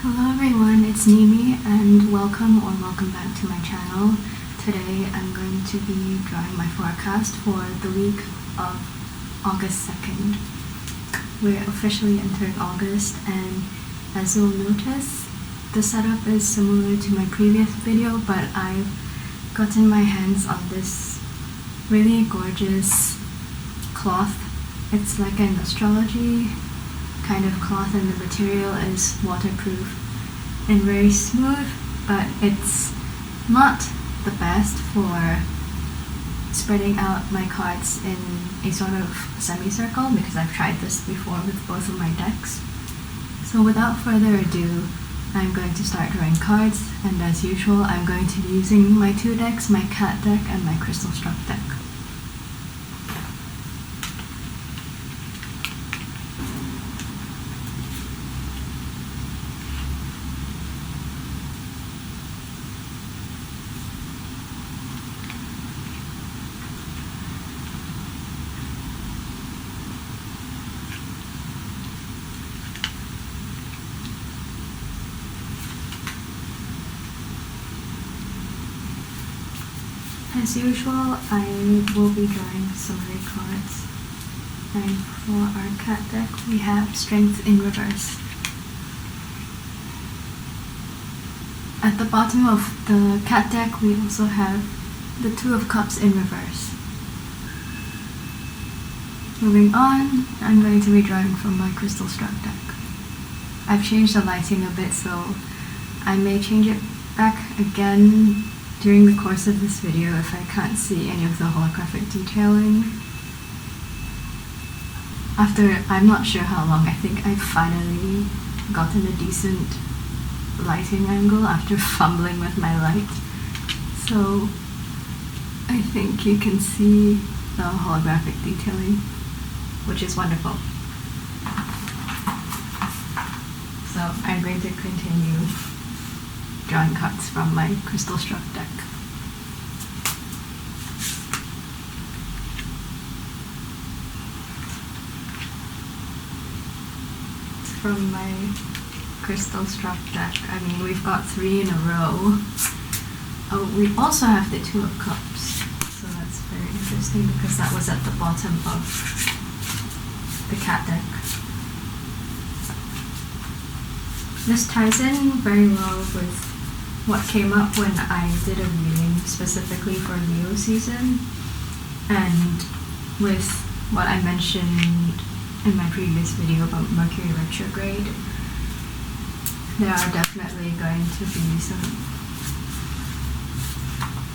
Hello everyone, it's Nimi and welcome back to my channel. Today I'm going to be drawing my forecast for the week of August 2nd. We're officially entering August, and as you'll notice, the setup is similar to my previous video, but I've gotten my hands on this really gorgeous cloth. It's like an astrology kind of cloth, and the material is waterproof and very smooth, but it's not the best for spreading out my cards in a sort of semicircle, because I've tried this before with both of my decks. So without further ado, I'm going to start drawing cards, and as usual I'm going to be using my two decks, my cat deck and my crystal struck deck. As usual, I will be drawing summary cards, and for our cat deck we have Strength in reverse. At the bottom of the cat deck we also have the Two of Cups in reverse. Moving on, I'm going to be drawing from my crystal struck deck. I've changed the lighting a bit, so I may change it back again during the course of this video if I can't see any of the holographic detailing. After I'm not sure how long, I think I've finally gotten a decent lighting angle after fumbling with my light. So I think you can see the holographic detailing, which is wonderful. So I'm going to continue drawing cards from my crystal struck deck. From my crystal struck deck, I mean, we've got 3 in a row. Oh, we also have the Two of Cups, so that's very interesting because that was at the bottom of the cat deck. This ties in very well with what came up when I did a reading specifically for Leo season, and with what I mentioned in my previous video about Mercury retrograde. There are definitely going to be some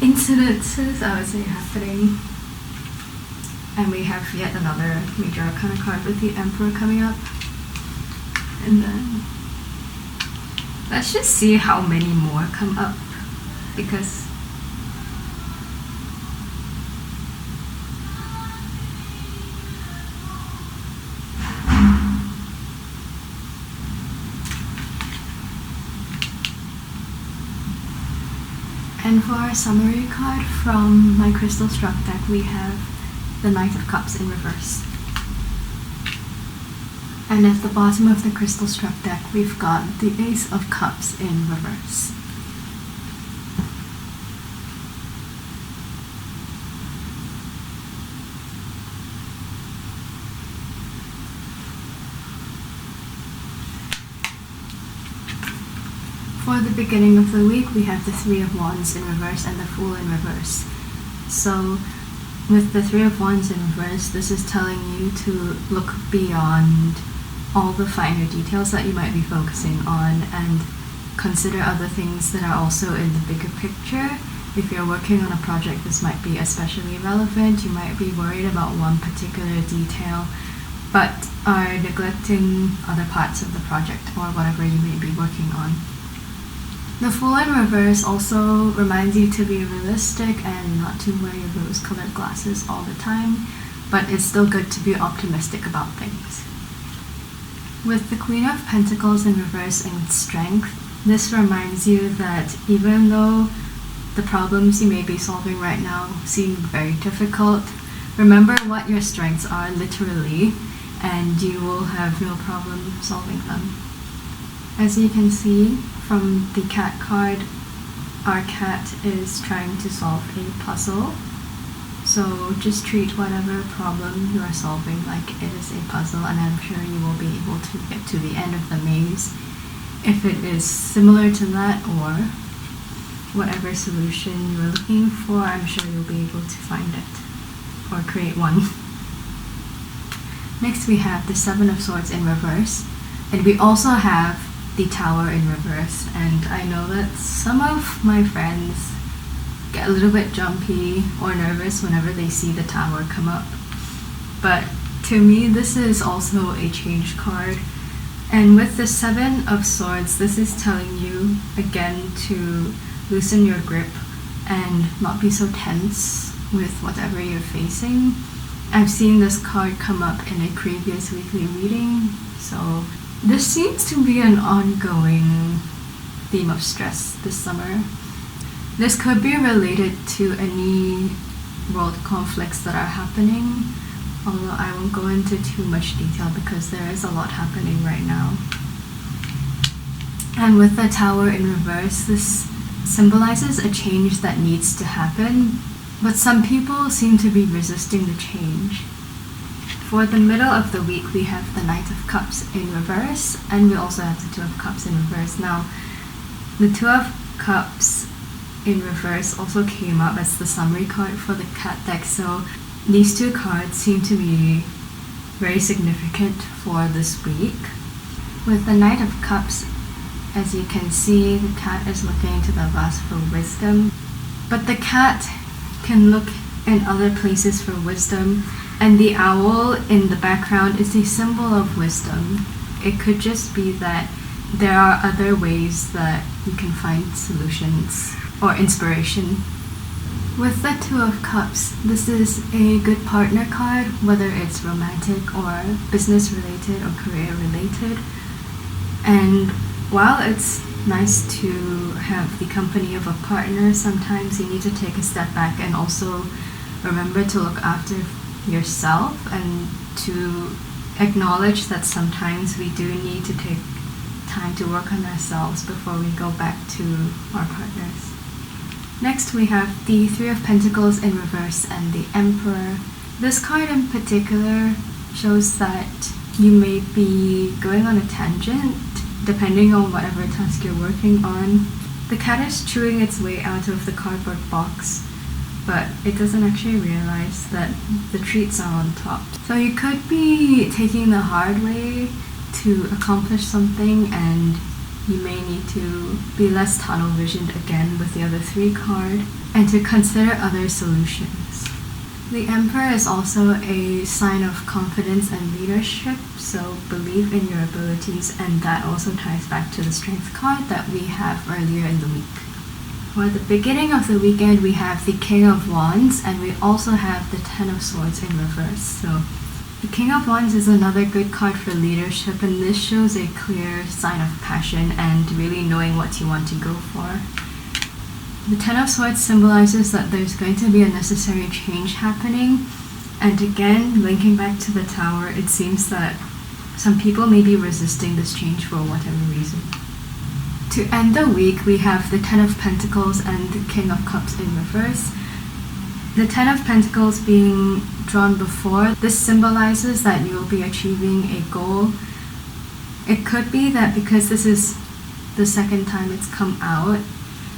incidences, I would say, happening. And we have yet another major arcana card with the Emperor coming up. And then let's just see how many more come up, because and for our summary card from my crystal struck deck, we have the Knight of Cups in reverse. And at the bottom of the crystal struck deck, we've got the Ace of Cups in reverse. For the beginning of the week, we have the Three of Wands in reverse and the Fool in reverse. So with the Three of Wands in reverse, this is telling you to look beyond all the finer details that you might be focusing on and consider other things that are also in the bigger picture. If you're working on a project, this might be especially relevant. You might be worried about one particular detail but are neglecting other parts of the project or whatever you may be working on. The Fool in reverse also reminds you to be realistic and not to wear your rose-colored glasses all the time, but it's still good to be optimistic about things. With the Queen of Pentacles in reverse and Strength, this reminds you that even though the problems you may be solving right now seem very difficult, remember what your strengths are literally, and you will have no problem solving them. As you can see from the cat card, our cat is trying to solve a puzzle. So just treat whatever problem you are solving like it is a puzzle, and I'm sure you will be able to get to the end of the maze. If it is similar to that or whatever solution you are looking for, I'm sure you'll be able to find it or create one. Next we have the Seven of Swords in reverse, and we also have the Tower in reverse. And I know that some of my friends get a little bit jumpy or nervous whenever they see the Tower come up. But to me, this is also a change card. And with the Seven of Swords, this is telling you again to loosen your grip and not be so tense with whatever you're facing. I've seen this card come up in a previous weekly reading, so this seems to be an ongoing theme of stress this summer. This could be related to any world conflicts that are happening, although I won't go into too much detail because there is a lot happening right now. And with the Tower in reverse, this symbolizes a change that needs to happen, but some people seem to be resisting the change. For the middle of the week, we have the Knight of Cups in reverse, and we also have the Two of Cups in reverse. Now, the Two of Cups in reverse also came up as the summary card for the cat deck, so these two cards seem to be very significant for this week. With the Knight of Cups, as you can see, the cat is looking into the vase for wisdom, but the cat can look in other places for wisdom, and the owl in the background is a symbol of wisdom. It could just be that there are other ways that you can find solutions or inspiration. With the Two of Cups, this is a good partner card, whether it's romantic or business related or career related. And while it's nice to have the company of a partner, sometimes you need to take a step back and also remember to look after yourself and to acknowledge that sometimes we do need to take time to work on ourselves before we go back to our partners. Next we have the Three of Pentacles in reverse and the Emperor. This card in particular shows that you may be going on a tangent depending on whatever task you're working on. The cat is chewing its way out of the cardboard box, but it doesn't actually realize that the treats are on top. So you could be taking the hard way to accomplish something, and you may need to be less tunnel visioned again with the other three card and to consider other solutions. The Emperor is also a sign of confidence and leadership, so believe in your abilities, and that also ties back to the Strength card that we have earlier in the week. For the beginning of the weekend, we have the King of Wands, and we also have the Ten of Swords in reverse. So the King of Wands is another good card for leadership, and this shows a clear sign of passion and really knowing what you want to go for. The Ten of Swords symbolizes that there's going to be a necessary change happening, and again, linking back to the Tower, it seems that some people may be resisting this change for whatever reason. To end the week, we have the Ten of Pentacles and the King of Cups in reverse. The Ten of Pentacles being drawn before, this symbolizes that you will be achieving a goal. It could be that because this is the second time it's come out,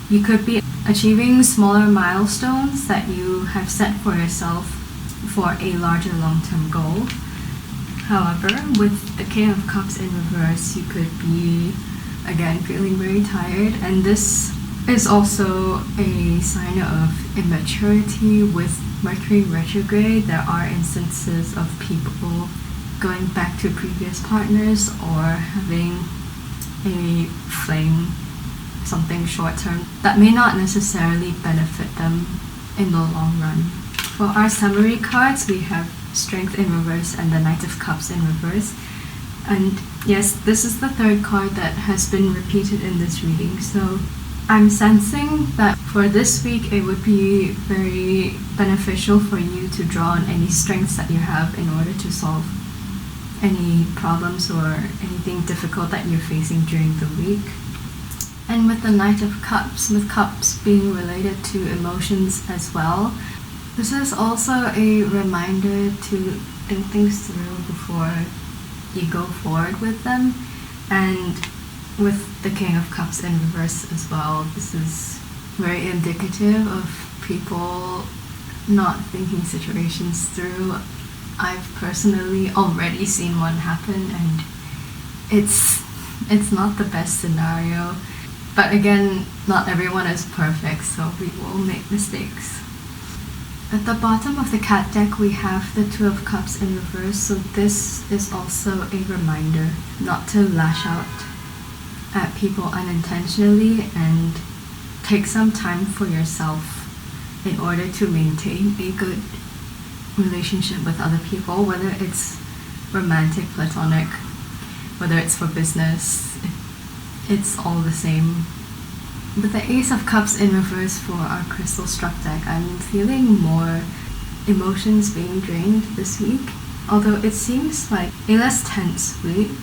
you could be achieving smaller milestones that you have set for yourself for a larger long-term goal. However, with the King of Cups in reverse, you could be, again, feeling very tired, and this is also a sign of immaturity. With Mercury retrograde, there are instances of people going back to previous partners or having a fling, something short-term that may not necessarily benefit them in the long run. For our summary cards, we have Strength in reverse and the Knight of Cups in reverse. And yes, this is the third card that has been repeated in this reading, so I'm sensing that for this week it would be very beneficial for you to draw on any strengths that you have in order to solve any problems or anything difficult that you're facing during the week. And with the Knight of Cups, with cups being related to emotions as well, this is also a reminder to think things through before you go forward with them. And with the King of Cups in reverse as well, this is very indicative of people not thinking situations through. I've personally already seen one happen, and it's not the best scenario. But again, not everyone is perfect, so we will make mistakes. At the bottom of the cat deck, we have the Two of Cups in reverse, so this is also a reminder not to lash out at people unintentionally, and take some time for yourself in order to maintain a good relationship with other people, whether it's romantic, platonic, whether it's for business, it's all the same. With the Ace of Cups in reverse for our crystal struck deck, I'm feeling more emotions being drained this week, although it seems like a less tense week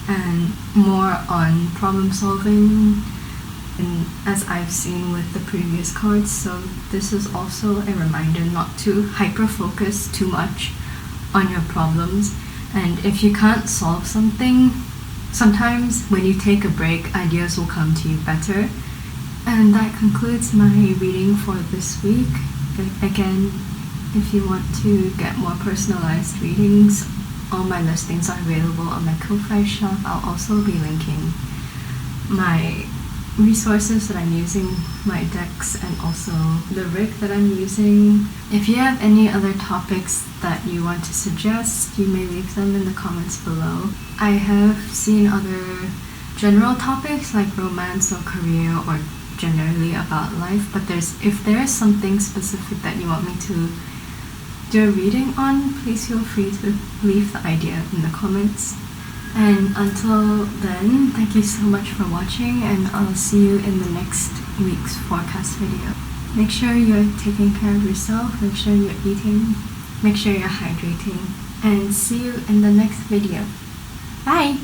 and more on problem solving, and as I've seen with the previous cards. So this is also a reminder not to hyper focus too much on your problems, and if you can't solve something, sometimes when you take a break, ideas will come to you better. And that concludes my reading for this week. Again, if you want to get more personalized readings, all my listings are available on my Ko-Fi shop. I'll also be linking my resources that I'm using, my decks, and also the rig that I'm using. If you have any other topics that you want to suggest, you may leave them in the comments below. I have seen other general topics like romance or career or generally about life, but if there's something specific that you want me to do a reading on, please feel free to leave the idea in the comments. And until then, thank you so much for watching, and I'll see you in the next week's forecast video. Make sure you're taking care of yourself, make sure you're eating, make sure you're hydrating, and see you in the next video. Bye!